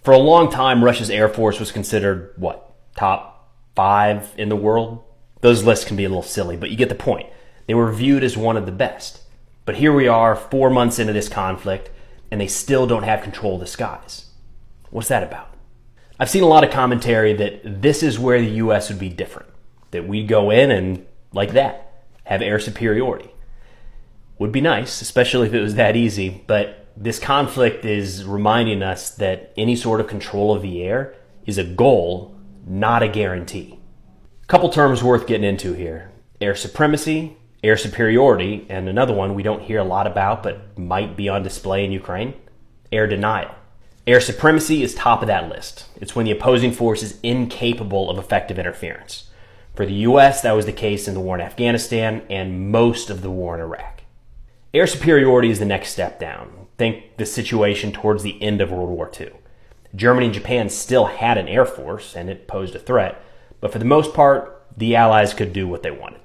For a long time, Russia's Air Force was considered, top 5 in the world? Those lists can be a little silly, but you get the point. They were viewed as one of the best. But here we are 4 months into this conflict, and they still don't have control of the skies. What's that about? I've seen a lot of commentary that this is where the U.S. would be different. That we'd go in and, like that, have air superiority. Would be nice, especially if it was that easy, but this conflict is reminding us that any sort of control of the air is a goal, not a guarantee. A couple terms worth getting into here. Air supremacy, air superiority, and another one we don't hear a lot about but might be on display in Ukraine, air denial. Air supremacy is top of that list. It's when the opposing force is incapable of effective interference. For the U.S., that was the case in the war in Afghanistan and most of the war in Iraq. Air superiority is the next step down. Think the situation towards the end of World War II. Germany and Japan still had an air force, and it posed a threat, but for the most part, the Allies could do what they wanted.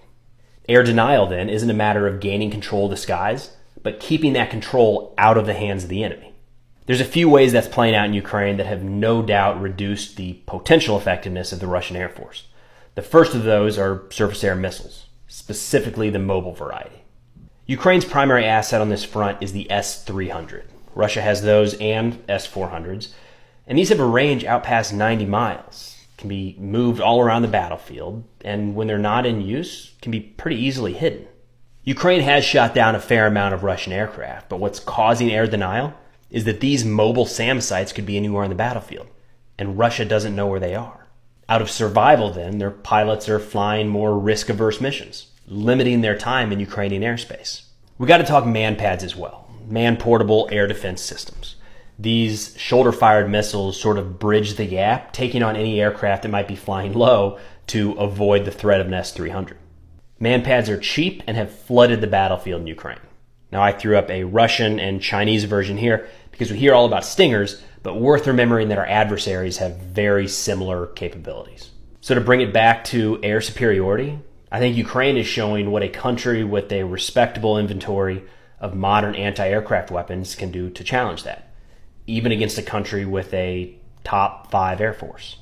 Air denial, then, isn't a matter of gaining control of the skies, but keeping that control out of the hands of the enemy. There's a few ways that's playing out in Ukraine that have no doubt reduced the potential effectiveness of the Russian Air Force. The first of those are surface-air missiles, specifically the mobile variety. Ukraine's primary asset on this front is the S-300. Russia has those and S-400s, and these have a range out past 90 miles, can be moved all around the battlefield, and when they're not in use, can be pretty easily hidden. Ukraine has shot down a fair amount of Russian aircraft, but what's causing air denial is that these mobile SAM sites could be anywhere on the battlefield, and Russia doesn't know where they are. Out of survival, then, their pilots are flying more risk-averse missions, limiting their time in Ukrainian airspace. We got to talk man-pads as well, man-portable air defense systems. These shoulder-fired missiles sort of bridge the gap, taking on any aircraft that might be flying low to avoid the threat of an S-300. Man-pads are cheap and have flooded the battlefield in Ukraine. Now, I threw up a Russian and Chinese version here because we hear all about Stingers, but worth remembering that our adversaries have very similar capabilities. So to bring it back to air superiority, I think Ukraine is showing what a country with a respectable inventory of modern anti-aircraft weapons can do to challenge that, even against a country with a top 5 air force.